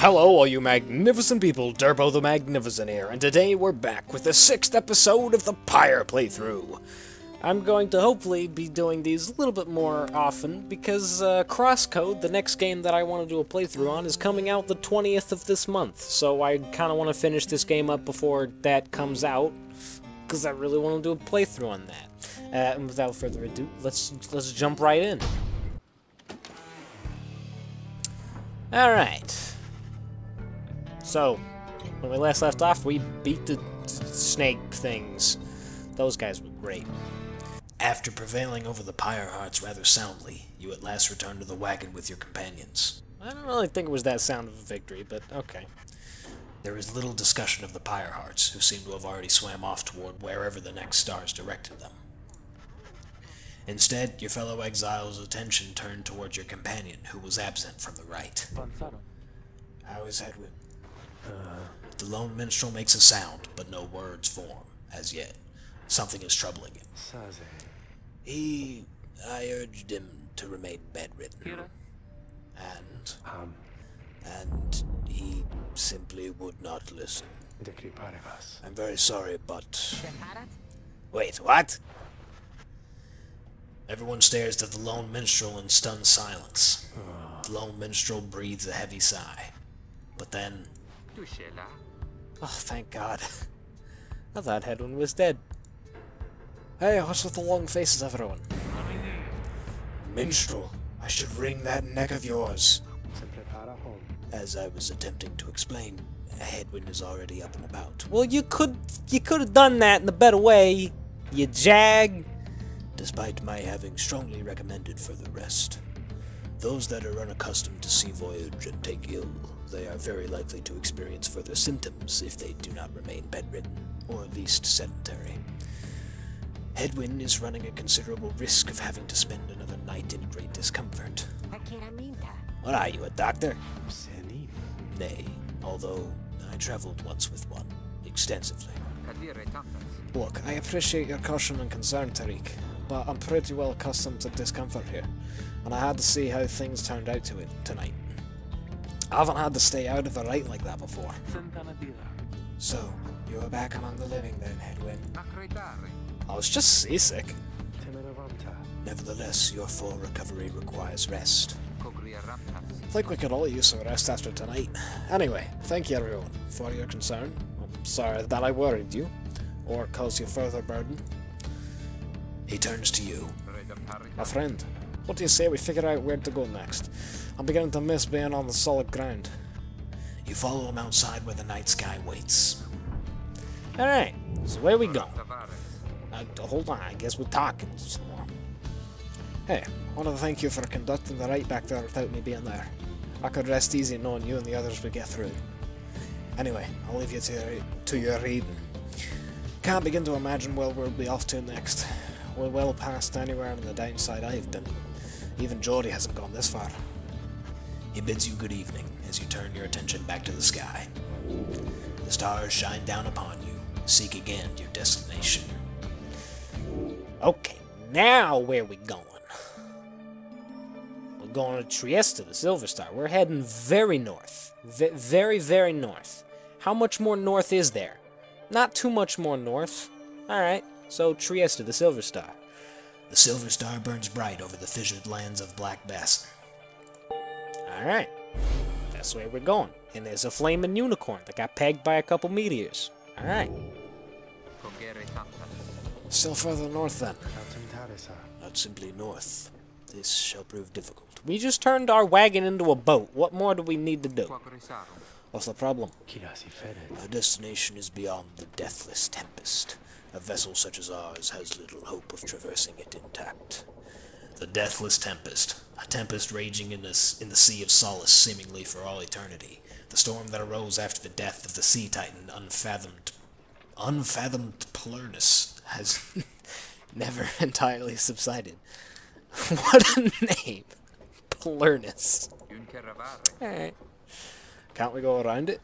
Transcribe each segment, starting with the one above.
Hello all you magnificent people, Durbo the Magnificent here, and today we're back with the 6th episode of the Pyre playthrough. I'm going to hopefully be doing these a little bit more often, because Crosscode, the next game that I want to do a playthrough on, is coming out the 20th of this month, so I kind of want to finish this game up before that comes out, because I really want to do a playthrough on that. And without further ado, let's jump right in. Alright. So, when we last left off, we beat the snake things. Those guys were great. After prevailing over the Pyre hearts rather soundly, you at last return to the wagon with your companions. I don't really think it was that sound of a victory, but okay. There is little discussion of the Pyre hearts, who seem to have already swam off toward wherever the next stars directed them. Instead, your fellow exiles' attention turned towards your companion, who was absent from the rite. How is Hedwin? The lone minstrel makes a sound, but no words form, as yet. Something is troubling him. I urged him to remain bedridden. And he simply would not listen. I'm very sorry, but... Wait, what? Everyone stares at the lone minstrel in stunned silence. The lone minstrel breathes a heavy sigh. But then... Oh, thank God. I thought Hedwin was dead. Hey, what's with the long faces, everyone? Minstrel, I should wring that neck of yours. As I was attempting to explain, Hedwin is already up and about. Well, you could have done that in a better way, you jag. Despite my having strongly recommended further rest. Those that are unaccustomed to sea voyage and take ill, they are very likely to experience further symptoms if they do not remain bedridden, or at least sedentary. Hedwin is running a considerable risk of having to spend another night in great discomfort. What are you, a doctor? Nay, although I traveled once with one, extensively. Look, I appreciate your caution and concern, Tariq, but I'm pretty well accustomed to discomfort here, and I had to see how things turned out tonight. I haven't had to stay out of the rite like that before. So, you are back among the living then, Hedwin? I was just seasick. Nevertheless, your full recovery requires rest. I think we could all use some rest after tonight. Anyway, thank you everyone for your concern. I'm sorry that I worried you, or caused you further burden. He turns to you. My friend, what do you say we figure out where to go next? I'm beginning to miss being on the solid ground. You follow him outside where the night sky waits. Alright, so where we go? Hold on, I guess we're talking some more. Hey, I want to thank you for conducting the rite back there without me being there. I could rest easy knowing you and the others would get through. Anyway, I'll leave you to your reading. Can't begin to imagine where we'll be off to next. We're well past anywhere on the downside I've been. Even Geordie hasn't gone this far. He bids you good evening as you turn your attention back to the sky. The stars shine down upon you. Seek again your destination. Okay, now where we going? We're going to Trieste, the Silver Star. We're heading very north. Very, very north. How much more north is there? Not too much more north. Alright, so Trieste, the Silver Star. The Silver Star burns bright over the fissured lands of Black Basin. Alright, that's where we're going. And there's a flaming unicorn that got pegged by a couple meteors. Alright. Still further north then. Not simply north. This shall prove difficult. We just turned our wagon into a boat. What more do we need to do? What's the problem? Our destination is beyond the deathless tempest. A vessel such as ours has little hope of traversing it intact. The deathless tempest. A tempest raging in the sea of solace seemingly for all eternity. The storm that arose after the death of the sea titan unfathomed Plurnus has never entirely subsided. What a name! Plurnus. Alright. Can't we go around it?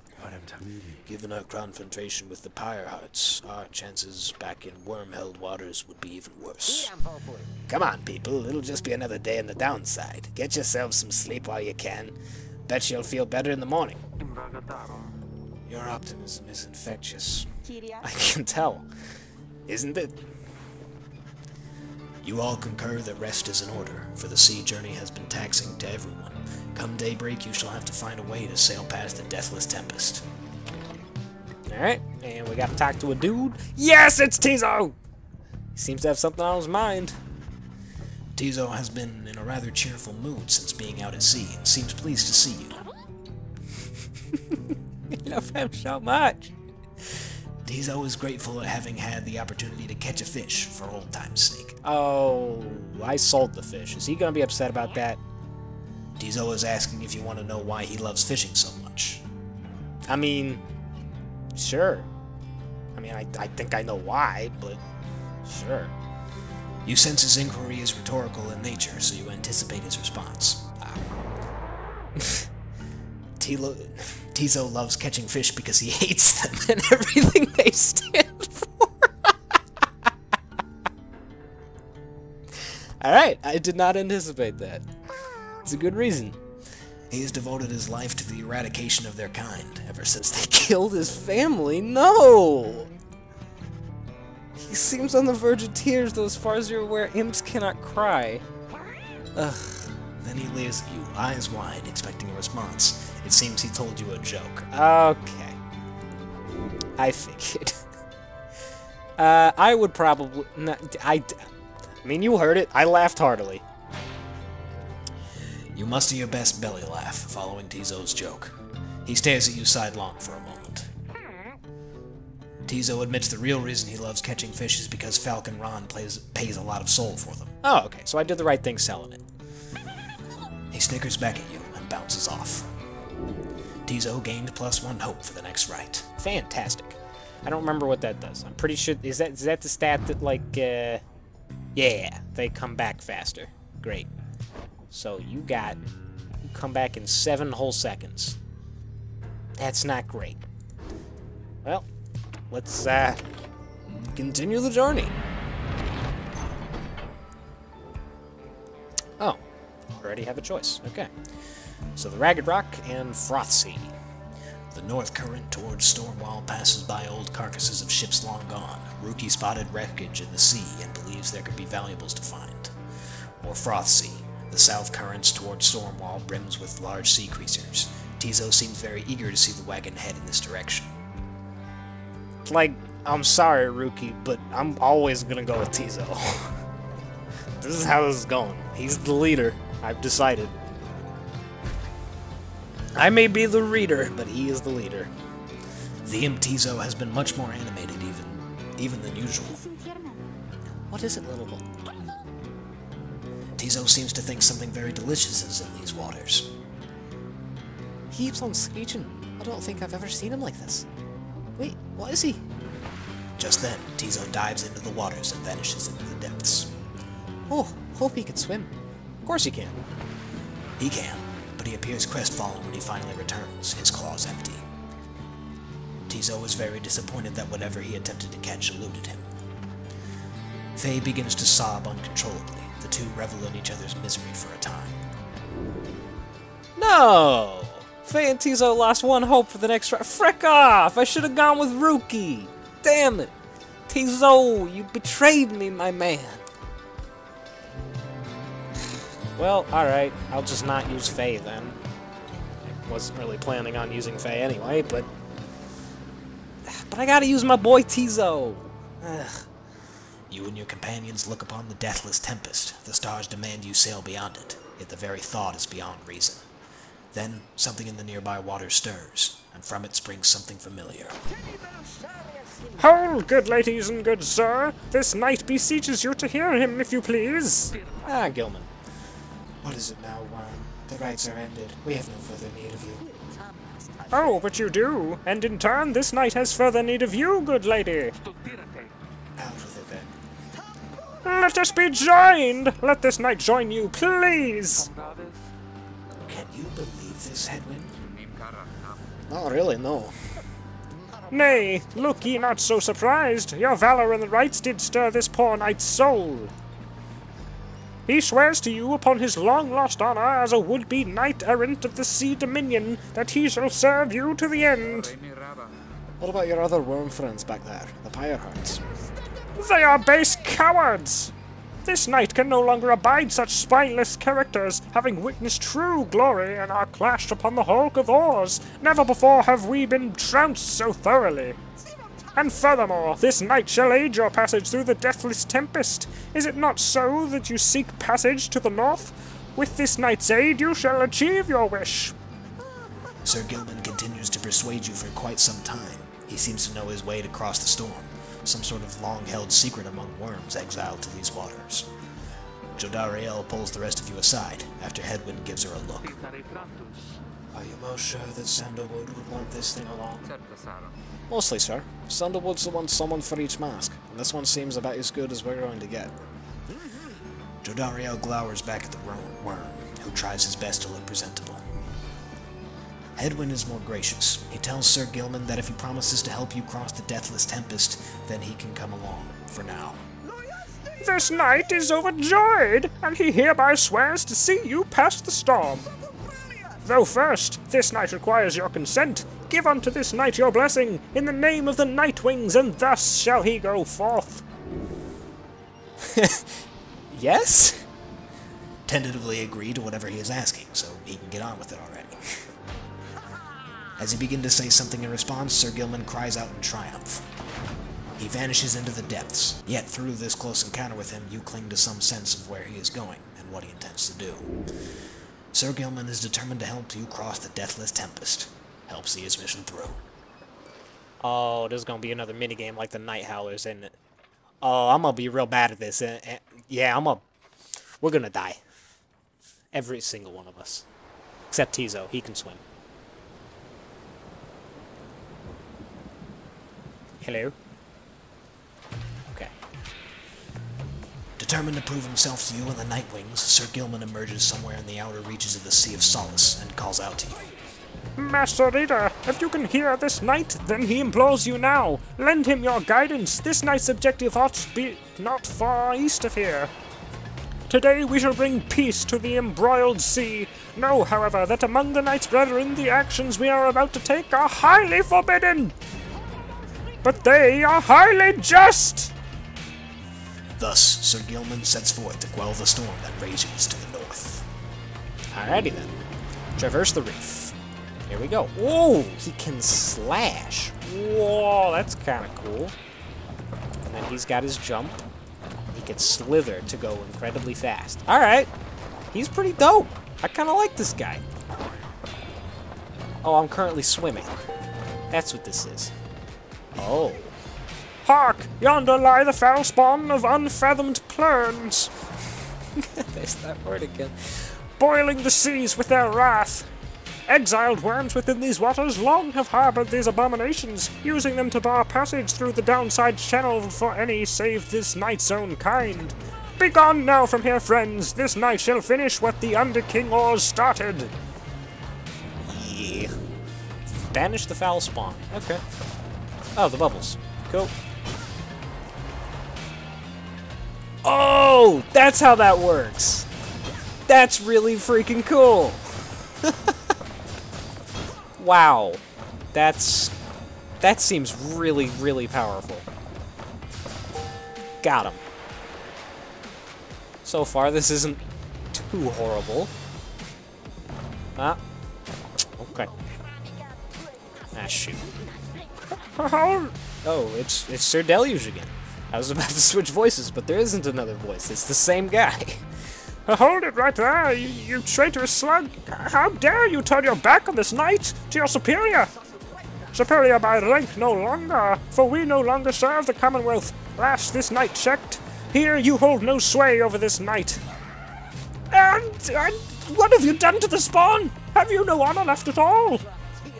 Given our confrontation with the Pyre hearts, our chances back in worm-held waters would be even worse. Come on, people. It'll just be another day in the downside. Get yourselves some sleep while you can. Bet you'll feel better in the morning. Your optimism is infectious. I can tell. Isn't it? You all concur that rest is in order, for the sea journey has been taxing to everyone. Come daybreak, you shall have to find a way to sail past the deathless tempest. Alright, and we gotta talk to a dude. Yes, it's Tizo! He seems to have something on his mind. Tizo has been in a rather cheerful mood since being out at sea, and seems pleased to see you. I love him so much. Tizo is grateful at having had the opportunity to catch a fish for old time's sake. Oh, I sold the fish. Is he gonna be upset about that? Tizo is asking if you want to know why he loves fishing so much. I mean, sure. I mean, I think I know why, but sure. You sense his inquiry is rhetorical in nature, so you anticipate his response. Tizo loves catching fish because he hates them and everything they stand for. Alright, I did not anticipate that. It's a good reason. He has devoted his life to the eradication of their kind ever since they killed his family. No! He seems on the verge of tears, though as far as you're aware, imps cannot cry. Ugh. Then he leers at you, eyes wide, expecting a response. It seems he told you a joke. Okay. I figured. I would probably... I mean, you heard it. I laughed heartily. You muster your best belly laugh, following Tizo's joke. He stares at you sidelong for a moment. Tizo admits the real reason he loves catching fish is because Falcon Ron pays a lot of soul for them. Oh, okay, so I did the right thing selling it. He snickers back at you and bounces off. Tizo gained +1 hope for the next right. Fantastic. I don't remember what that does. I'm pretty sure... Is that the stat that, like, yeah, they come back faster. Great. So you come back in 7 whole seconds. That's not great. Well, let's continue the journey. Oh, already have a choice. Okay. So the Ragged Rock and Froth Sea. The north current towards Stormwall passes by old carcasses of ships long gone. Rookie spotted wreckage in the sea and believes there could be valuables to find. Or Froth Sea. The south currents towards Stormwall brims with large sea creatures. Tizo seems very eager to see the wagon head in this direction. Like, I'm sorry, Rookie, but I'm always gonna go with Tizo. This is how this is going. He's the leader. I've decided. I may be the reader, but he is the leader. The imp Tizo has been much more animated even than usual. What is it, little one? Tizo seems to think something very delicious is in these waters. He keeps on screeching. I don't think I've ever seen him like this. Wait, what is he? Just then, Tizo dives into the waters and vanishes into the depths. Oh, hope he can swim. Of course he can. He can, but he appears crestfallen when he finally returns, his claws empty. Tizo is very disappointed that whatever he attempted to catch eluded him. Faye begins to sob uncontrollably. The two revel in each other's misery for a time. No! Faye and Tizo lost 1 hope for the next round. Frick off! I should have gone with Rookie! Damn it! Tizo, you betrayed me, my man! Well, alright. I'll just not use Faye then. I wasn't really planning on using Faye anyway, but I gotta use my boy Tizo! Ugh. You and your companions look upon the deathless tempest. The stars demand you sail beyond it, yet the very thought is beyond reason. Then, something in the nearby water stirs, and from it springs something familiar. Hold, good ladies and good sir! This knight beseeches you to hear him, if you please! Ah, Gilman. What is it now, Worm? The rites are ended. We have no further need of you. Oh, but you do, and in turn this knight has further need of you, good lady! Out with it, then. Let us be joined! Let this knight join you, please! Can you believe this, Headwind? Not really, no. Nay, look ye not so surprised. Your valor in the rites did stir this poor knight's soul. He swears to you upon his long-lost honor as a would-be knight-errant of the Sea Dominion that he shall serve you to the end. What about your other worm friends back there, the Pyre hearts? They are base cowards! This knight can no longer abide such spineless characters, having witnessed true glory in our clash upon the hulk of oars. Never before have we been trounced so thoroughly. And furthermore, this knight shall aid your passage through the deathless tempest. Is it not so that you seek passage to the north? With this knight's aid you shall achieve your wish. Sir Gilman continues to persuade you for quite some time. He seems to know his way to cross the storm, some sort of long-held secret among worms exiled to these waters. Jodariel pulls the rest of you aside, after Hedwyn gives her a look. Are you most sure that Sandalwood would want this thing along? Mostly, sir. Sandalwood's wants someone for each mask, and this one seems about as good as we're going to get. Jodariel glowers back at the worm, who tries his best to look presentable. Hedwyn is more gracious. He tells Sir Gilman that if he promises to help you cross the deathless tempest, then he can come along, for now. This knight is overjoyed, and he hereby swears to see you past the storm. Though first, this knight requires your consent. Give unto this knight your blessing, in the name of the Nightwings, and thus shall he go forth. Yes? Tentatively agree to whatever he is asking, so he can get on with it already. As he begins to say something in response, Sir Gilman cries out in triumph. He vanishes into the depths, yet through this close encounter with him, you cling to some sense of where he is going and what he intends to do. Sir Gilman is determined to help you cross the deathless tempest, help see his mission through. Oh, there's gonna be another minigame like the Night Howlers, isn't it? Oh, I'm gonna be real bad at this. Yeah, we're gonna die. Every single one of us. Except Tizo, he can swim. Hello? Okay. Determined to prove himself to you and the Nightwings, Sir Gilman emerges somewhere in the outer reaches of the Sea of Solace and calls out to you. Master Reader, if you can hear this knight, then he implores you now. Lend him your guidance. This knight's objective ought to be not far east of here. Today we shall bring peace to the embroiled sea. Know, however, that among the knight's brethren the actions we are about to take are highly forbidden. But they are highly just! Thus, Sir Gilman sets forth to quell the storm that rages to the north. Alrighty then. Traverse the reef. Here we go. Whoa! He can slash. Whoa, that's kind of cool. And then he's got his jump. He can slither to go incredibly fast. Alright. He's pretty dope. I kind of like this guy. Oh, I'm currently swimming. That's what this is. Oh. Hark! Yonder lie the foul spawn of unfathomed plurns, There's that word again. boiling the seas with their wrath. Exiled worms within these waters long have harbored these abominations, using them to bar passage through the downside channel for any save this knight's own kind. Begone now from here, friends. This night shall finish what the Under-King Oars started. Yeah. Banish the foul spawn. Okay. Oh, the bubbles. Cool. Oh, that's how that works. That's really freaking cool. Wow. That seems really, really powerful. Got him. So far, this isn't too horrible. Ah. Okay. Ah, shoot. Oh, it's Sir Deluge again. I was about to switch voices, but there isn't another voice. It's the same guy. Hold it right there, you traitorous slug! How dare you turn your back on this knight, to your superior! Superior by rank no longer, for we no longer serve the Commonwealth. Last this knight checked. Here you hold no sway over this knight. And what have you done to the spawn? Have you no honor left at all?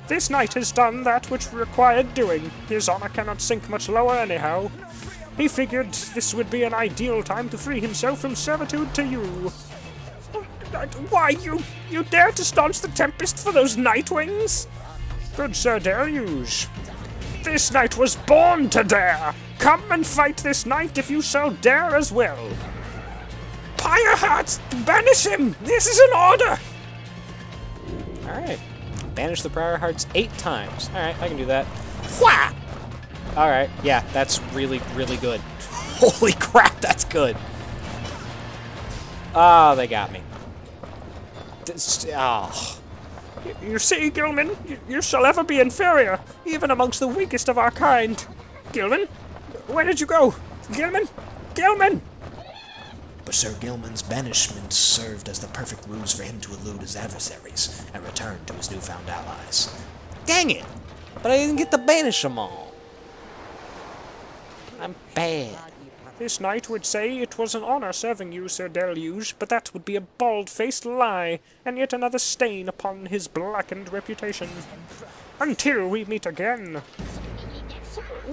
This knight has done that which required doing. His honor cannot sink much lower anyhow. He figured this would be an ideal time to free himself from servitude to you. Why, you dare to staunch the Tempest for those Nightwings? Good Sir Deluge. This knight was born to dare. Come and fight this knight if you shall dare as well. Pyre Heart! Banish him! This is an order! Alright. Banish the Pyre Hearts 8 times. Alright, I can do that. Wha! Alright, yeah, that's really, really good. Holy crap, that's good. Ah, they got me. Oh. You see, Gilman, you shall ever be inferior, even amongst the weakest of our kind. Gilman? Where did you go? Gilman? Gilman! But Sir Gilman's banishment served as the perfect ruse for him to elude his adversaries and return to his newfound allies. Dang it! But I didn't get to banish them all. I'm bad. This knight would say it was an honor serving you, Sir Deluge, but that would be a bald-faced lie, and yet another stain upon his blackened reputation. Until we meet again.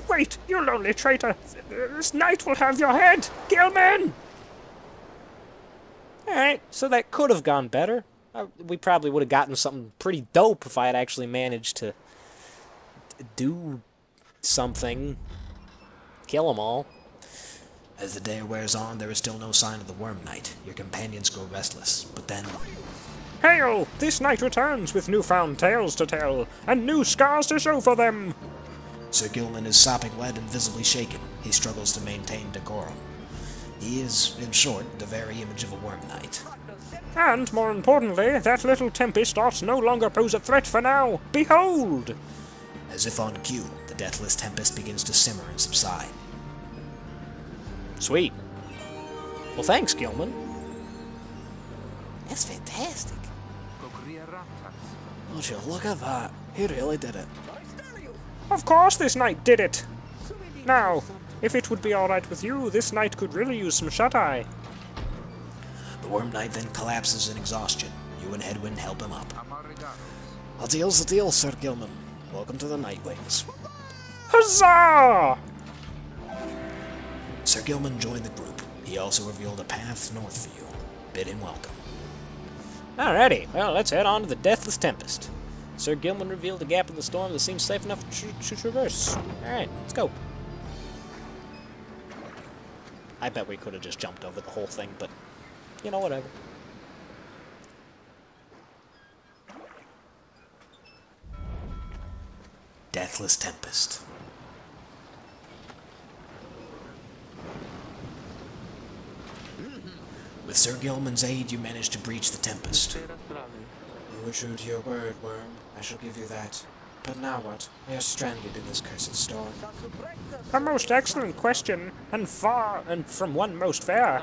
Wait, you lonely traitor! This knight will have your head! Gilman! Alright, so that could have gone better. We probably would have gotten something pretty dope if I had actually managed to do something. Kill them all. As the day wears on, there is still no sign of the Worm Knight. Your companions grow restless, but then... Hail! This knight returns with newfound tales to tell, and new scars to show for them! Sir Gilman is sopping wet and visibly shaken. He struggles to maintain decorum. He is, in short, the very image of a Worm Knight. And, more importantly, that little tempest ought no longer pose a threat for now. Behold! As if on cue, the deathless tempest begins to simmer and subside. Sweet. Well, thanks, Gilman. That's fantastic. Would you look at that? He really did it. Of course this knight did it! Now, if it would be alright with you, this knight could really use some shut-eye. The Worm Knight then collapses in exhaustion. You and Hedwyn help him up. A deal's a deal, Sir Gilman. Welcome to the Nightwings. Huzzah! Sir Gilman joined the group. He also revealed a path north for you. Bid him welcome. Alrighty, well, let's head on to the Deathless Tempest. Sir Gilman revealed a gap in the storm that seems safe enough to traverse. Alright, let's go. I bet we could have just jumped over the whole thing, but, you know, whatever. Deathless Tempest. With Sir Gilman's aid, you manage to breach the Tempest. You were true to your word, Worm. I shall give you that. But now what? We are stranded in this cursed storm. A most excellent question, and from one most fair.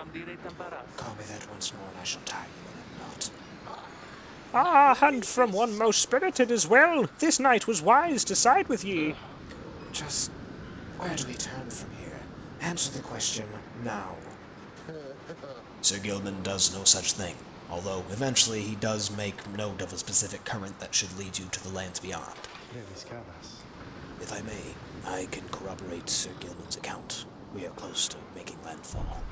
Call me that once more, and I shall tire you in a knot. Ah, and from one most spirited as well. This knight was wise to side with ye. Just where do we turn from here? Answer the question now. Sir Gilman does no such thing, although eventually he does make note of a specific current that should lead you to the lands beyond. If I may, I can corroborate Sir Gilman's account. We are close to making landfall.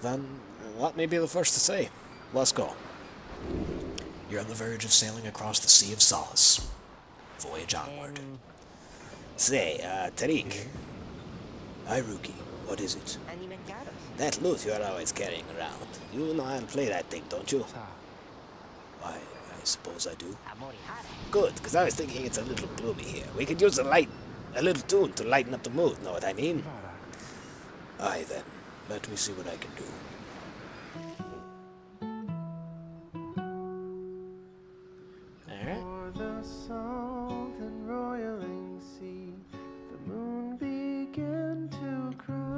Then, let me be the first to say, let's go. You're on the verge of sailing across the Sea of Solace. Voyage onward. Say, Tariq. Hi, Rookie. What is it? That loot you're always carrying around. You know how to play that thing, don't you? Why, I suppose I do. Good, because I was thinking it's a little gloomy here. We could use a little tune to lighten up the mood, know what I mean? Aye then, let me see what I can do. Alright. The salt and roiling sea, the moon began to cry.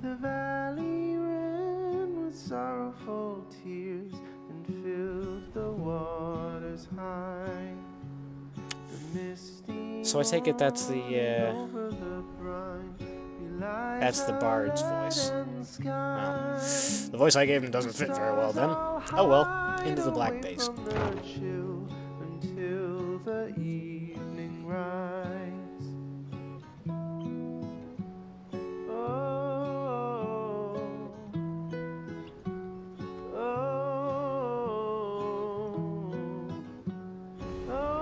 The valley ran with sorrowful tears and filled the waters high. The misty So I take it that's the, over the brine, belies that's the bard's voice. and sky. Well, the voice I gave him doesn't fit very well then. Oh well, into the black base. From the chill until the evening rise. Oh, oh, oh, oh.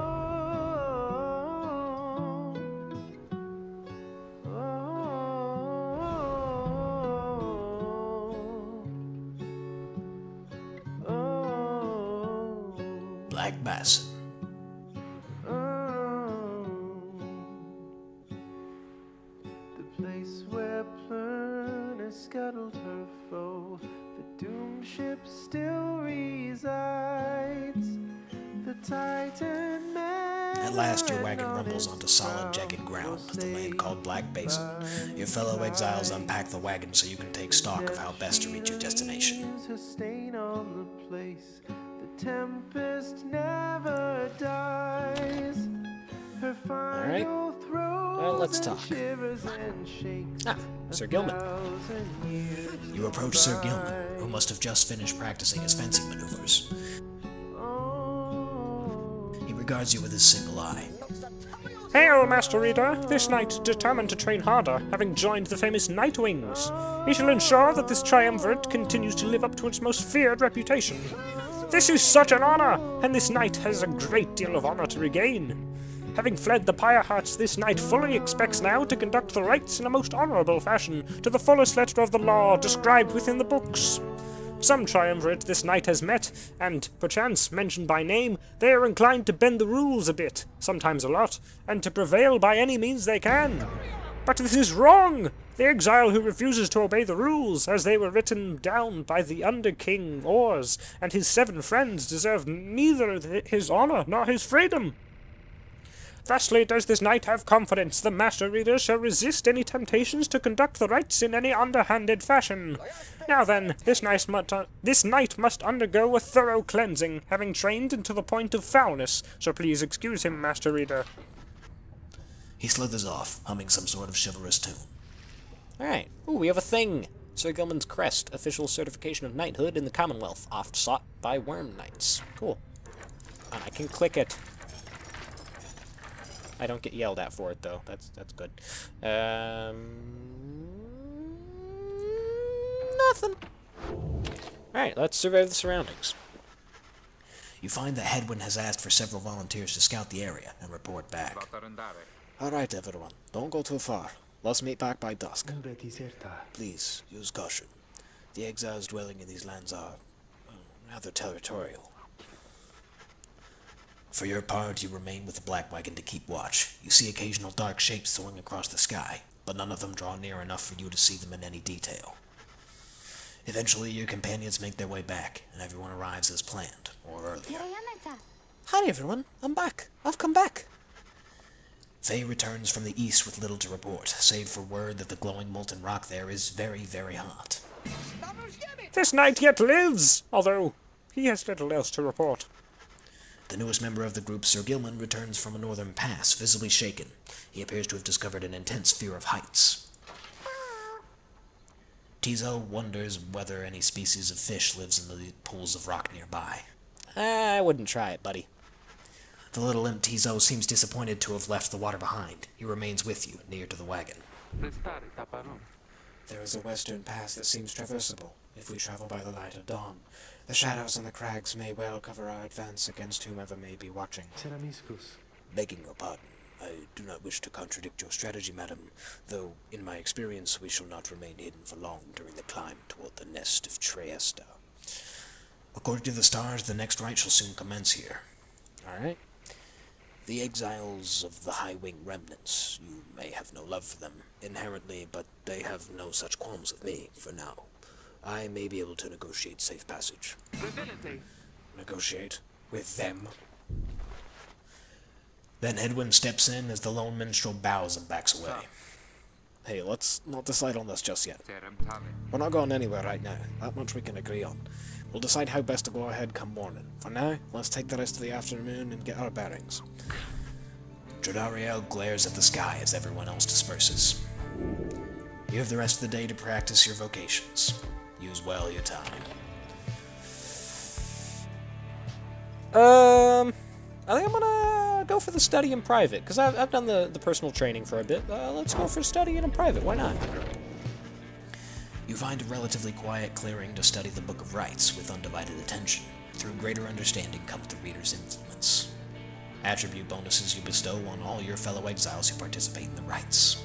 Black Basin. Oh, the place where Plurna scuttled her foe, the doomed ship still resides. The Titan man. At last, your wagon rumbles onto solid, jagged ground, the land called Black Basin. Your fellow exiles unpack the wagon so you can take stock of how best to reach your destination. Her stain on the place. The tempest never dies. Her final throw. Well, let's talk. Ah, Sir Gilman. You approach Sir Gilman, who must have just finished practicing his fencing maneuvers. He regards you with his single eye. Hail, Master Reader! This knight determined to train harder, having joined the famous Night Wings. He shall ensure that this triumvirate continues to live up to its most feared reputation. This is such an honor, and this knight has a great deal of honor to regain. Having fled the Pyre huts, this knight fully expects now to conduct the rites in a most honorable fashion, to the fullest letter of the law described within the books. Some triumvirate this knight has met, and, perchance, mentioned by name, they are inclined to bend the rules a bit, sometimes a lot, and to prevail by any means they can. But this is wrong! The exile who refuses to obey the rules, as they were written down by the Under-King Ors, and his 7 friends, deserve neither his honor nor his freedom. Thusly does this knight have confidence the Master Reader shall resist any temptations to conduct the rites in any underhanded fashion. Now then, this knight must undergo a thorough cleansing, having trained into the point of foulness, so please excuse him, Master Reader. He slithers off, humming some sort of chivalrous tune. Alright. Ooh, we have a thing! Sir Gilman's crest, official certification of knighthood in the Commonwealth, oft sought by worm knights. Cool. I can click it. I don't get yelled at for it, though. That's good. Nothing. Alright, let's survey the surroundings. You find that Hedwin has asked for several volunteers to scout the area and report back. Alright, everyone. Don't go too far. Let's meet back by dusk. Please, use caution. The exiles dwelling in these lands are rather territorial. For your part, you remain with the Black Wagon to keep watch. You see occasional dark shapes soaring across the sky, but none of them draw near enough for you to see them in any detail. Eventually, your companions make their way back, and everyone arrives as planned, or earlier. Hi, everyone. I'm back. I've come back. Faye returns from the east with little to report, save for word that the glowing molten rock there is very, very hot. This knight yet lives, although he has little else to report. The newest member of the group, Sir Gilman, returns from a northern pass, visibly shaken. He appears to have discovered an intense fear of heights. Tizo wonders whether any species of fish lives in the pools of rock nearby. I wouldn't try it, buddy. The little imp Tizo seems disappointed to have left the water behind. He remains with you, near to the wagon. There is a western pass that seems traversable, if we travel by the light of dawn. The shadows on the crags may well cover our advance against whomever may be watching. Begging your pardon, I do not wish to contradict your strategy, madam, though, in my experience, we shall not remain hidden for long during the climb toward the nest of Triesta. According to the stars, the next rite shall soon commence here. Alright. The exiles of the High Wing remnants, you may have no love for them inherently, but they have no such qualms with me, for now. I may be able to negotiate safe passage. Negotiate with them? Then Hedwin steps in as the lone minstrel bows and backs away. Hey, let's not decide on this just yet. We're not going anywhere right now. That much we can agree on. We'll decide how best to go ahead come morning. For now, let's take the rest of the afternoon and get our bearings. Jodariel glares at the sky as everyone else disperses. You have the rest of the day to practice your vocations. Use well your time. I think I'm gonna go for the study in private, because I've done the personal training for a bit. Let's go for studying in private, why not? You find a relatively quiet clearing to study the Book of Rites with undivided attention. Through greater understanding comes the reader's influence. Attribute bonuses you bestow on all your fellow exiles who participate in the rites.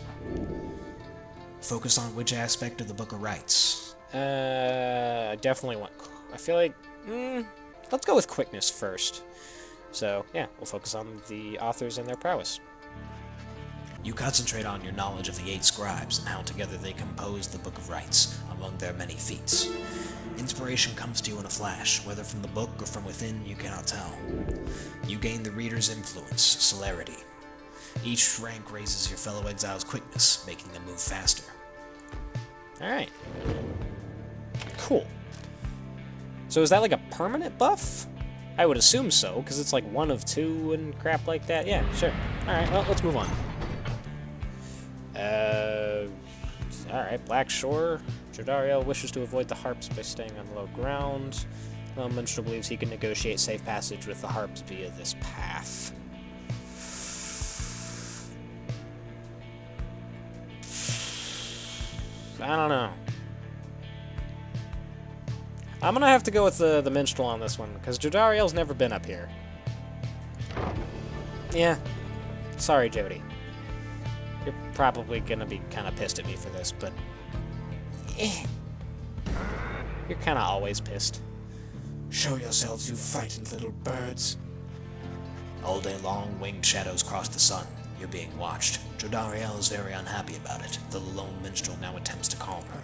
Focus on which aspect of the Book of Rites. I definitely want... I feel like... let's go with quickness first. So, yeah, we'll focus on the authors and their prowess. You concentrate on your knowledge of the 8 scribes and how together they composed the Book of Rites, among their many feats. Inspiration comes to you in a flash, whether from the book or from within, you cannot tell. You gain the reader's influence, celerity. Each rank raises your fellow exiles' quickness, making them move faster. Alright. Cool. So is that like a permanent buff? I would assume so, because it's like 1 of 2 and crap like that. Yeah, sure. Alright, well, let's move on. Alright, Black Shore. Jodariel wishes to avoid the harps by staying on low ground. Minstrel believes he can negotiate safe passage with the harps via this path. I don't know. I'm gonna have to go with the minstrel on this one, because Jodariel's never been up here. Yeah. Sorry, Jody. You're probably gonna be kind of pissed at me for this, but... You're kind of always pissed. Show yourselves, you frightened little birds. All day long, winged shadows cross the sun. You're being watched. Jodariel is very unhappy about it, though the lone minstrel now attempts to calm her.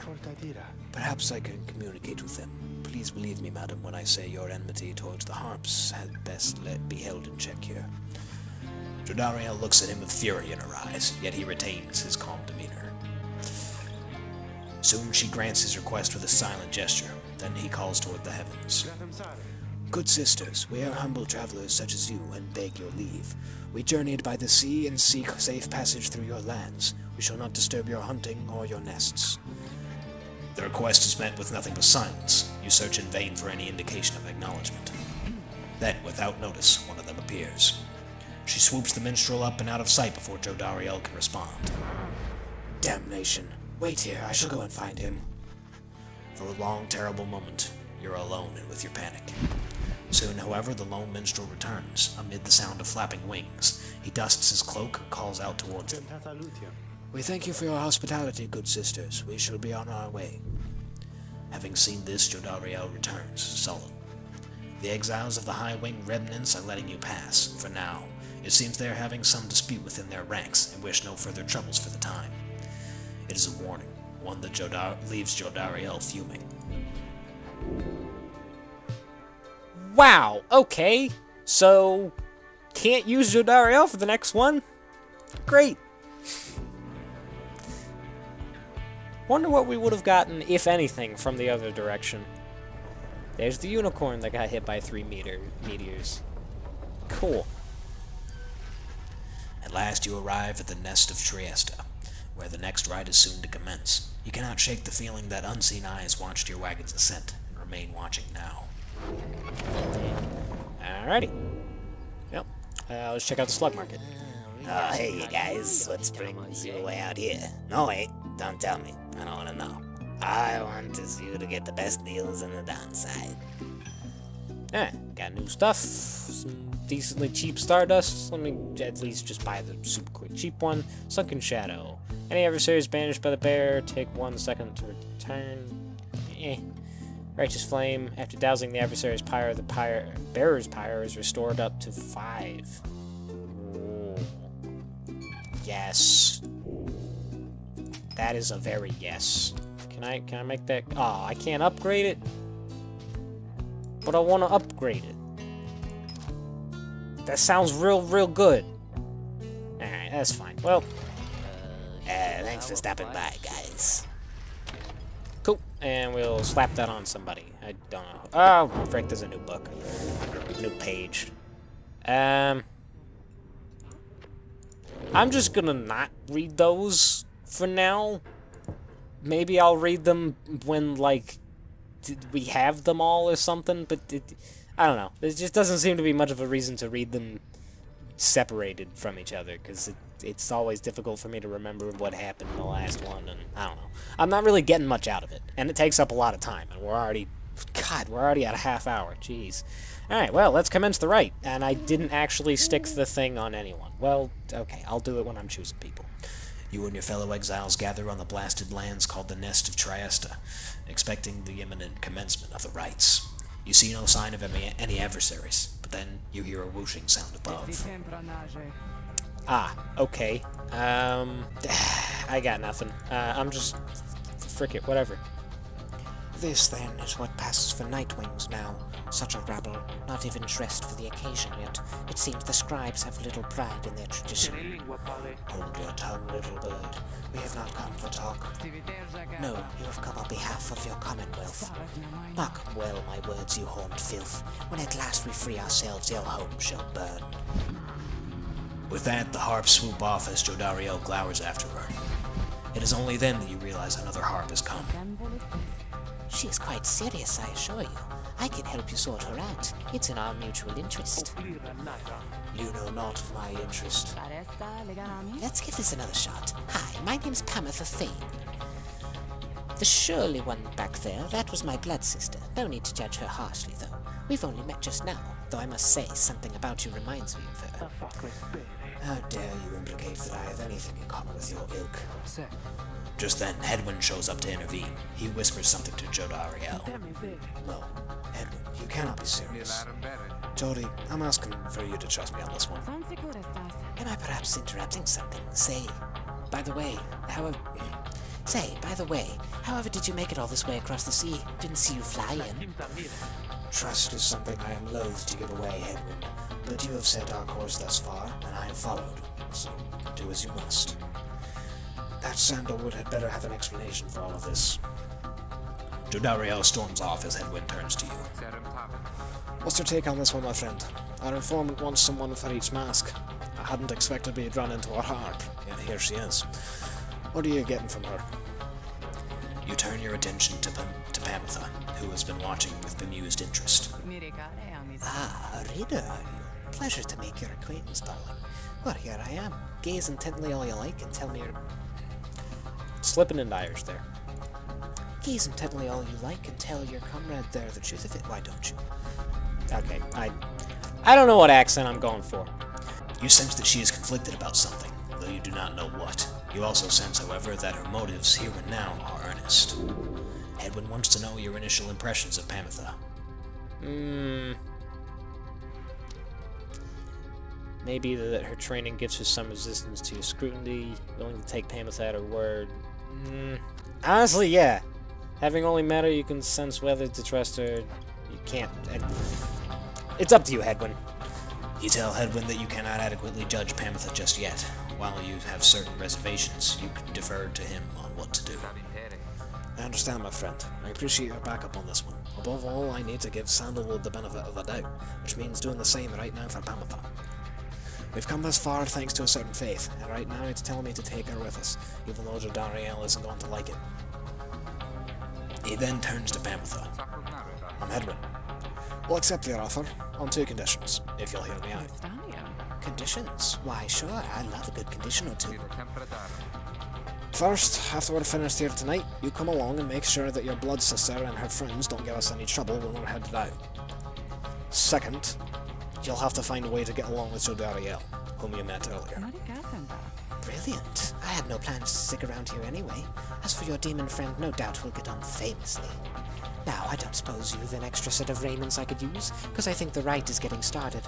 Perhaps I can communicate with him. Please believe me, madam, when I say your enmity towards the harps had best be held in check here. Jodariel looks at him with fury in her eyes, yet he retains his calm demeanor. Soon she grants his request with a silent gesture, then he calls toward the heavens. Good sisters, we are humble travelers such as you, and beg your leave. We journeyed by the sea and seek safe passage through your lands. We shall not disturb your hunting or your nests. The request is met with nothing but silence. You search in vain for any indication of acknowledgement. Then, without notice, one of them appears. She swoops the minstrel up and out of sight before Jodariel can respond. Damnation. Wait here, I shall go and find him. For a long, terrible moment, you're alone and with your panic. Soon, however, the lone minstrel returns, amid the sound of flapping wings. He dusts his cloak and calls out towards them. We thank you for your hospitality, good sisters. We shall be on our way. Having seen this, Jodariel returns, sullen. The exiles of the high-winged remnants are letting you pass, for now. It seems they are having some dispute within their ranks, and wish no further troubles for the time. It is a warning, one that leaves Jodariel fuming. Wow, okay. So, can't use Jodariel for the next one? Great. Wonder what we would have gotten, if anything, from the other direction. There's the unicorn that got hit by 3 meteors. Cool. At last you arrive at the nest of Trieste, where the next ride is soon to commence. You cannot shake the feeling that unseen eyes watched your wagon's ascent, and remain watching now. Alrighty. Yep. Let's check out the slug market. Oh, hey, you guys. What brings you way out here? No, wait. Don't tell me. I don't want to know. I want you to get the best deals on the downside. Got new stuff. Some decently cheap Stardust. Let me at least just buy the super quick cheap one. Sunken Shadow. Any adversaries banished by the bear, take 1 second to return. Righteous Flame. After dousing the adversary's pyre, the bearer's pyre is restored up to 5. Ooh. Yes. That is a very yes. Can I make that? Oh, I can't upgrade it. But I want to upgrade it. That sounds real good. Alright, that's fine. Well, Thanks for stopping by, guys. cool. And we'll slap that on somebody. I don't know. Oh, frick, there's a new book. New page. I'm just gonna not read those for now. Maybe I'll read them when, like, we have them all or something, but I don't know. There just doesn't seem to be much of a reason to read them separated from each other, because it's always difficult for me to remember what happened in the last one, and I don't know. I'm not really getting much out of it, and it takes up a lot of time, and we're already at a half hour. Jeez. Alright, well, let's commence the rite, and I didn't actually stick the thing on anyone. Well, okay, I'll do it when I'm choosing people. You and your fellow exiles gather on the blasted lands called the Nest of Trieste, expecting the imminent commencement of the rites. You see no sign of any adversaries, but Then you hear a whooshing sound above. Ah, okay. I got nothing. I'm just... frick it, whatever. This, then, is what passes for night wings now. Such a rabble, not even dressed for the occasion yet. It seems the scribes have little pride in their tradition. Hold your tongue, little bird. We have not come for talk. No, you have come on behalf of your commonwealth. Mark well my words, you horned filth. When at last we free ourselves, your home shall burn. With that, the harps swoop off as Jodariel glowers after her. It is only then that you realize another harp has come. She is quite serious, I assure you. I can help you sort her out. It's in our mutual interest. You know not of my interest. Let's give this another shot. Hi, my name's Pamitha Fane. The surly one back there, that was my blood sister. No need to judge her harshly, though. We've only met just now, though I must say something about you reminds me of her. How dare you implicate that I have anything in common with your ilk? Just then, Hedwyn shows up to intervene. He whispers something to Jodariel. No, Hedwyn, you cannot be serious. Jody, I'm asking for you to trust me on this one. Am I perhaps interrupting something? Say, by the way, however did you make it all this way across the sea? Didn't see you fly in. Trust is something I am loath to give away, Hedwyn. But you have set our course thus far, and I have followed. So, do as you must. That Sandalwood had better have an explanation for all of this. Jodariel storms off as Hedwyn turns to you. What's your take on this one, my friend? Our informant wants someone for each mask. I hadn't expected we'd run into a harp, yet here she is. What are you getting from her? You turn your attention to Pamitha, who has been watching with bemused interest. Ah, a reader, are you? Pleasure to make your acquaintance, darling. Well, here I am. Gaze intently all you like and tell me your... Slipping into Irish there. Gaze intently all you like and tell your comrade there the truth of it, why don't you? Okay, I don't know what accent I'm going for. You sense that she is conflicted about something, though you do not know what. You also sense, however, that her motives here and now are earnest. Hedwyn wants to know your initial impressions of Pamitha. Maybe that her training gives her some resistance to scrutiny, willing to take Pamitha at her word. Honestly, yeah. Having only met her, you can sense whether to trust her. You can't. It's up to you, Hedwyn. You tell Hedwyn that you cannot adequately judge Pamitha just yet. While you have certain reservations, you can defer to him on what to do. I understand, my friend. I appreciate your backup on this one. Above all, I need to give Sandalwood the benefit of the doubt, which means doing the same right now for Pamitha. We've come this far thanks to a certain faith, and right now it's telling me to take her with us, even though Jodariel isn't going to like it. He then turns to Pamitha. I'm Hedwyn. We'll accept your offer, on 2 conditions, if you'll hear me out. Conditions? Why, sure, I love a good condition or two. First, after we're finished here tonight, you come along and make sure that your blood sister and her friends don't give us any trouble when we're headed out. Second, you'll have to find a way to get along with Jodariel, whom you met earlier. Brilliant. I had no plans to stick around here anyway. As for your demon friend, no doubt we'll get on famously. Now, I don't suppose you've an extra set of raiments I could use, because I think the rite is getting started.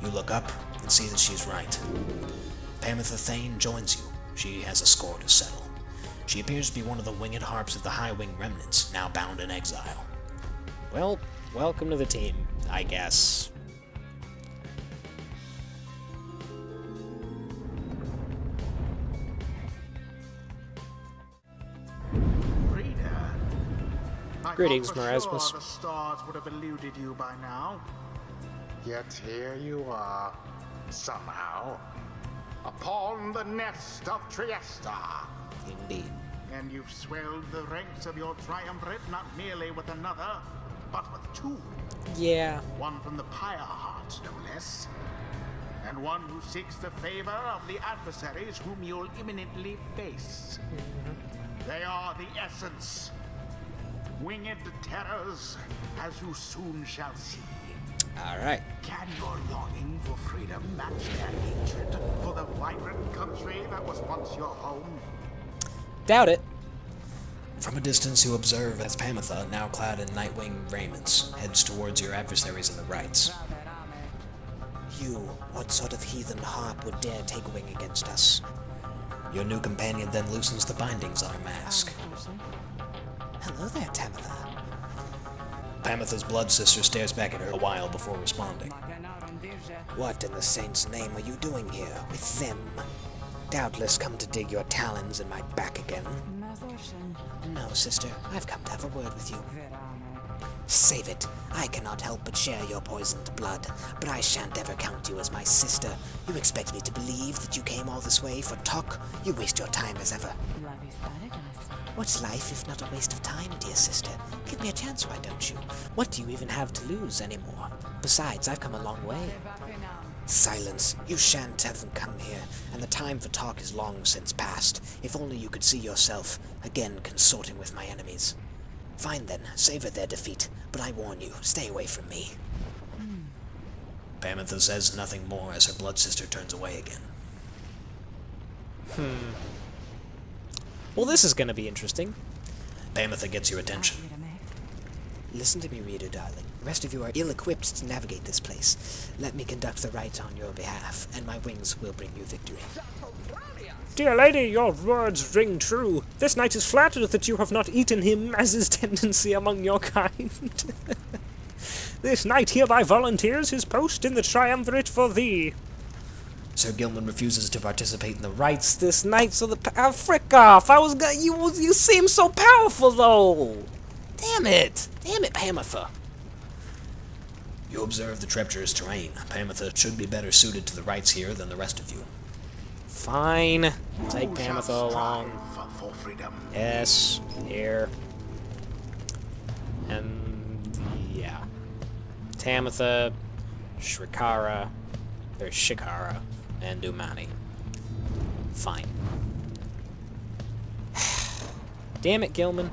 You look up and see that she's right. Pamitha Thane joins you. She has a score to settle. She appears to be one of the winged harps of the High Wing remnants, now bound in exile. Well, welcome to the team, I guess. Greetings, Marasmus. The stars would have eluded you by now. Yet here you are, somehow, upon the nest of Trieste. Indeed. And you've swelled the ranks of your triumvirate not merely with another, but with 2. Yeah. One from the Pyre heart, no less. And one who seeks the favor of the adversaries whom you'll imminently face. They are the essence. Winged terrors, as you soon shall see. Alright. Can your longing for freedom match their hatred for the vibrant country that was once your home? Doubt it. From a distance you observe as Pamitha, now clad in Nightwing raiments, heads towards your adversaries in the rites. You, what sort of heathen harp would dare take wing against us? Your new companion then loosens the bindings on her mask. Hello there, Pamitha. Pamitha's blood sister stares back at her a while before responding. What in the saint's name are you doing here with them? Doubtless come to dig your talons in my back again. No, sister, I've come to have a word with you. Save it. I cannot help but share your poisoned blood, but I shan't ever count you as my sister. You expect me to believe that you came all this way for talk? You waste your time as ever. What's life if not a waste of time, dear sister? Give me a chance, why don't you? What do you even have to lose anymore? Besides, I've come a long way. Silence. You shan't have them come here, and the time for talk is long since past. If only you could see yourself, again consorting with my enemies. Fine then, savor their defeat, but I warn you, stay away from me. Pamitha says nothing more as her blood sister turns away again. Well, this is gonna be interesting. Pamitha gets your attention. Listen to me, reader darling. The rest of you are ill-equipped to navigate this place. Let me conduct the right on your behalf, and my wings will bring you victory. Dear lady, your words ring true. This knight is flattered that you have not eaten him, as is tendency among your kind. This knight hereby volunteers his post in the triumvirate for thee. Sir Gilman refuses to participate in the rites. This knight's of the frick off! You seem so powerful though. Damn it, Pamitha. You observe the treacherous terrain. Pamitha should be better suited to the rites here than the rest of you. Fine. Take Pamitha along. For freedom. Yes, here. And yeah. Pamitha, Shikara, and Dumani. Fine. Damn it, Gilman.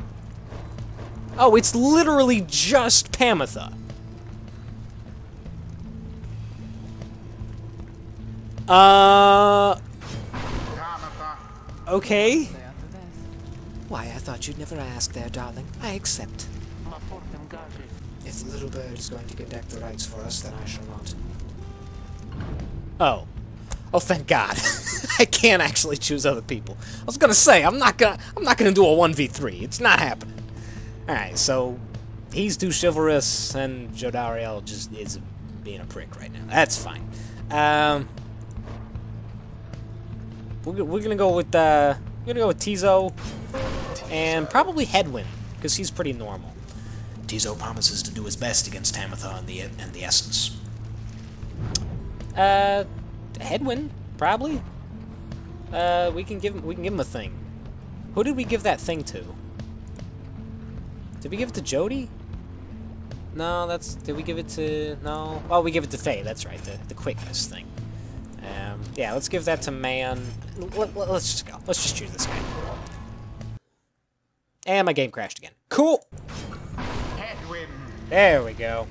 Oh, it's literally just Pamitha. Okay. Why, I thought you'd never ask there, darling. I accept. If the little bird is going to conduct the rites for us, then I shall not. Oh. Oh, thank God. I can't actually choose other people. I was gonna say, I'm not gonna do a 1v3. It's not happening. Alright, so he's too chivalrous, and Jodariel just is being a prick right now. That's fine. We're gonna go with Tizo, and probably Headwind, because he's pretty normal. Tizo promises to do his best against Pamitha and the Essence. Headwind, probably. We can give him a thing. Who did we give that thing to? Did we give it to Jody? No, did we give it to, no? Oh, we give it to Faye, that's right, the quickness thing. Yeah, let's give that to Man. Let's just go. Let's just choose this guy. And my game crashed again. Cool! Headwind. There we go.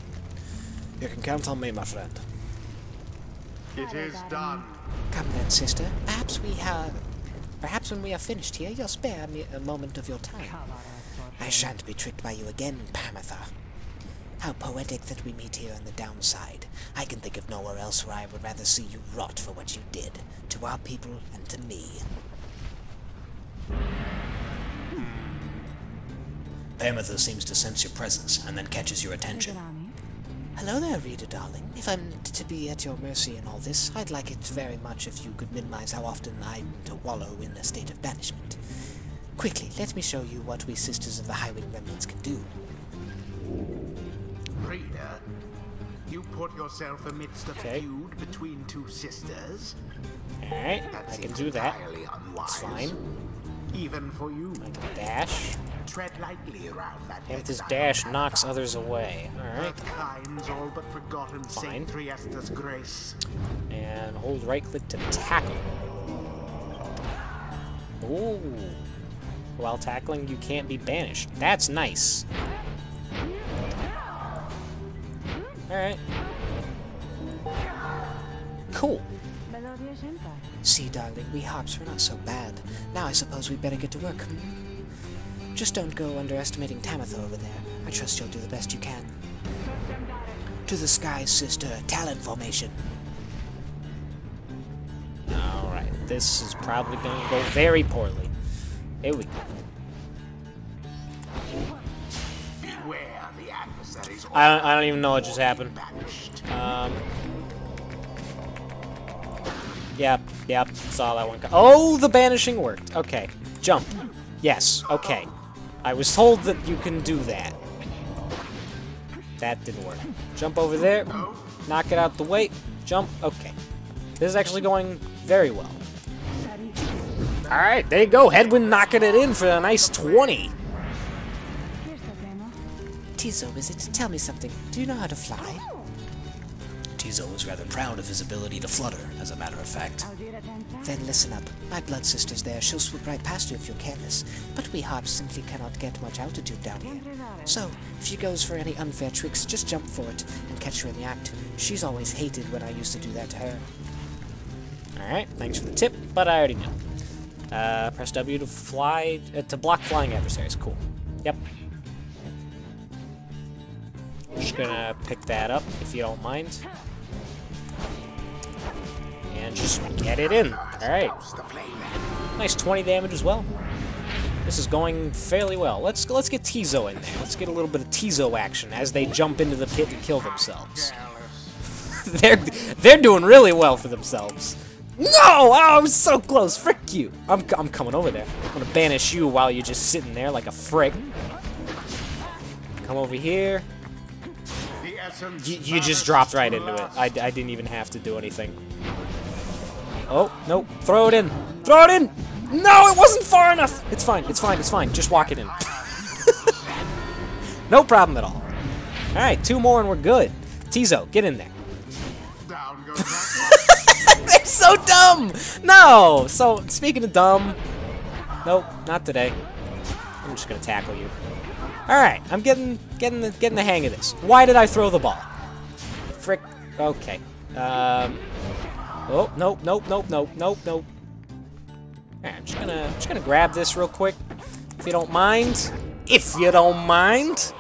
You can count on me, my friend. It is done. Come then, sister. Perhaps when we are finished here, you'll spare me a moment of your time. I shan't be tricked by you again, Pamitha. How poetic that we meet here on the downside. I can think of nowhere else where I would rather see you rot for what you did, to our people and to me. Pamitha seems to sense your presence, and then catches your attention. Hello there, reader darling. If I'm to be at your mercy in all this, I'd like it very much if you could minimize how often I'm to wallow in a state of banishment. Quickly, let me show you what we Sisters of the Highwing Remnants can do. Reader, you put yourself amidst a feud between two sisters. Alright, I can do that. It's fine. Even for you. I can dash. Tread lightly around that. And this dash knocks others away. Alright. Kind's all but forgotten Fine. Saint Triesta's grace. And hold right click to tackle. Ooh. While tackling, you can't be banished. That's nice. Alright. Cool. See, darling, we harps were not so bad. Now I suppose we'd better get to work. Just don't go underestimating Pamitha over there. I trust you'll do the best you can. To the skies, sister. Talon formation. this is probably going to go very poorly. Here we go. Beware the adversaries. I don't even know what just happened. Yep, saw that one. Oh, the banishing worked. Okay, jump. Yes, okay. I was told that you can do that. That didn't work. Jump over there. Knock it out the way. Jump. Okay. This is actually going very well. Alright, there you go. Headwind knocking it in for a nice 20. Tizo, is it? Tell me something. Do you know how to fly? Tizo was rather proud of his ability to flutter, as a matter of fact. Then listen up. My blood sister's there. She'll swoop right past you if you're careless. But we harps simply cannot get much altitude down here. So, if she goes for any unfair tricks, just jump for it and catch her in the act. She's always hated when I used to do that to her. Alright, thanks for the tip, but I already know. Press W to fly, to block flying adversaries. Cool. Yep. Just gonna pick that up, if you don't mind. And just get it in. Alright. Nice 20 damage as well. This is going fairly well. Let's get Tizo in there. Let's get a little bit of Tizo action as they jump into the pit to kill themselves. They're doing really well for themselves. No! Oh, I was so close. Frick you. I'm coming over there. I'm gonna banish you while you're just sitting there like a frick. Come over here. You just dropped right into it. I didn't even have to do anything. Oh, nope. Throw it in. Throw it in! No, it wasn't far enough! It's fine, it's fine, it's fine. Just walk it in. No problem at all. Alright, 2 more and we're good. Tizo, get in there. They're so dumb! No! So, speaking of dumb... Nope, not today. I'm just gonna tackle you. Alright, I'm getting the hang of this. Why did I throw the ball? Frick. Okay. Oh, nope. Alright, I'm just gonna grab this real quick. If you don't mind. If you don't mind.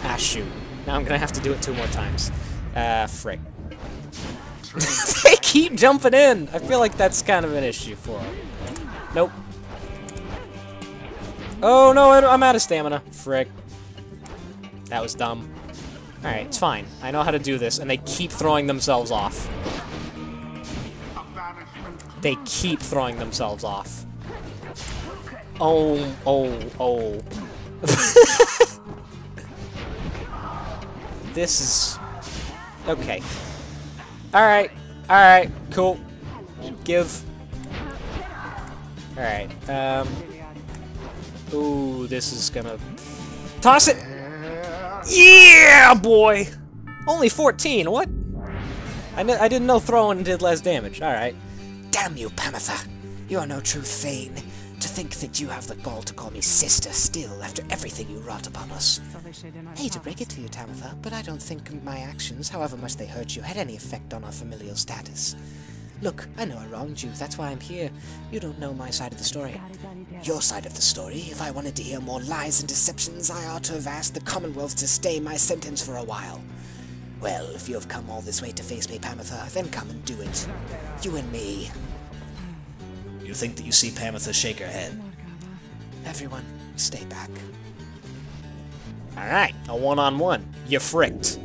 Ah, shoot. Now I'm gonna have to do it 2 more times. Frick. They keep jumping in! I feel like that's kind of an issue for them. Nope. Oh, no, I'm out of stamina. Frick. That was dumb. Alright, it's fine. I know how to do this, and they keep throwing themselves off. They keep throwing themselves off. Oh. This is... Okay. Alright, cool. Give. Alright, ooh, this is gonna... Toss it! Yeah, boy! Only 14, what? I didn't know throwing did less damage. Alright. Damn you, Pamitha! You are no true Thane. To think that you have the gall to call me sister still after everything you wrought upon us. Hate to break it to you, Pamitha, but I don't think my actions, however much they hurt you, had any effect on our familial status. Look, I know I wronged you, that's why I'm here. You don't know my side of the story. Your side of the story? If I wanted to hear more lies and deceptions, I ought to have asked the Commonwealth to stay my sentence for a while. Well, if you have come all this way to face me, Pamitha, then come and do it. You and me. You think that you see Pamitha shake her head. Everyone, stay back. Alright, a 1-on-1. You fricked.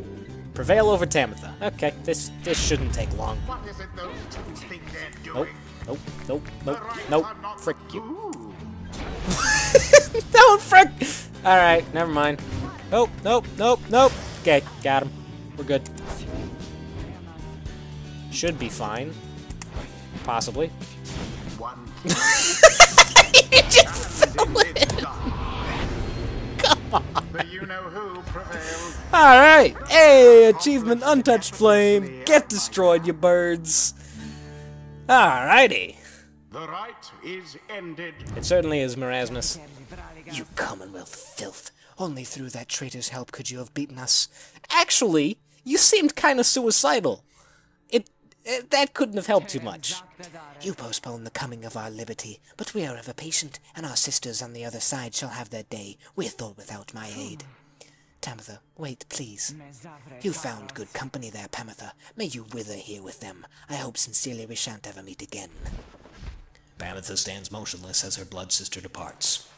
Prevail over Pamitha. Okay, this shouldn't take long. What is it those two think they're doing? Nope. Frick you. Don't frick! Alright, never mind. Nope. Okay, got him. We're good. Should be fine. Possibly. One. You just threw it! Come on! The you-know-who prevailed. Alright! Hey! Achievement Untouched Flame! Get destroyed, you birds! Alrighty! The right is ended. It certainly is, Marasmus. You Commonwealth filth. Only through that traitor's help could you have beaten us. Actually, you seemed kinda suicidal. That couldn't have helped too much. You postpone the coming of our liberty, but we are ever patient, and our sisters on the other side shall have their day, with or without my aid. Pamitha, wait, please. You found good company there, Pamitha. May you wither here with them. I hope sincerely we shan't ever meet again. Pamitha stands motionless as her blood sister departs.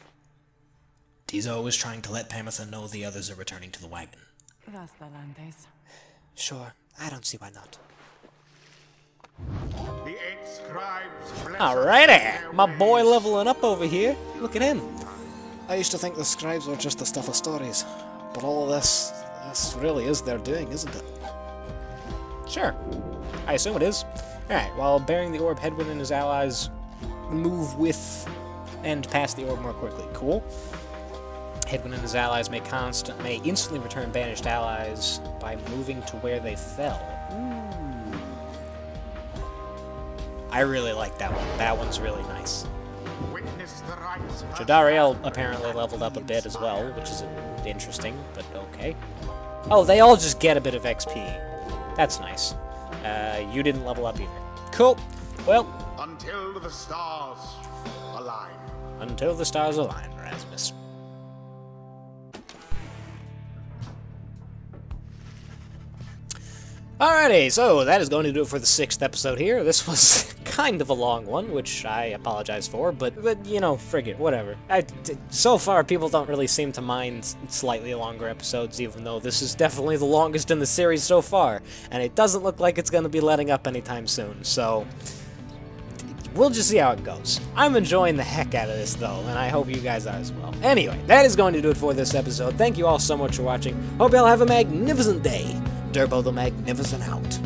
Tizo is trying to let Pamitha know the others are returning to the wagon. Sure, I don't see why not. The 8 scribes bless Alrighty, my boy leveling up over here. Look at him. I used to think the scribes were just the stuff of stories, but all of this really is their doing, isn't it? Sure. I assume it is. Alright, while bearing the orb, Hedwyn and his allies move with and past the orb more quickly. Cool. Hedwyn and his allies may instantly return banished allies by moving to where they fell. I really like that one. That one's really nice. Witness the rites of Jadariel apparently leveled up a bit as well, which is interesting, but okay. Oh, they all just get a bit of XP. That's nice. You didn't level up either. Cool. Well, until the stars align. Until the stars align, Erasmus. Alrighty, so that is going to do it for the 6th episode here. This was kind of a long one, which I apologize for, but you know, frig whatever. So far, people don't really seem to mind slightly longer episodes, even though this is definitely the longest in the series so far, and it doesn't look like it's going to be letting up anytime soon, so we'll just see how it goes. I'm enjoying the heck out of this, though, and I hope you guys are as well. Anyway, that is going to do it for this episode. Thank you all so much for watching. Hope you all have a magnificent day. Durbo the Magnificent out.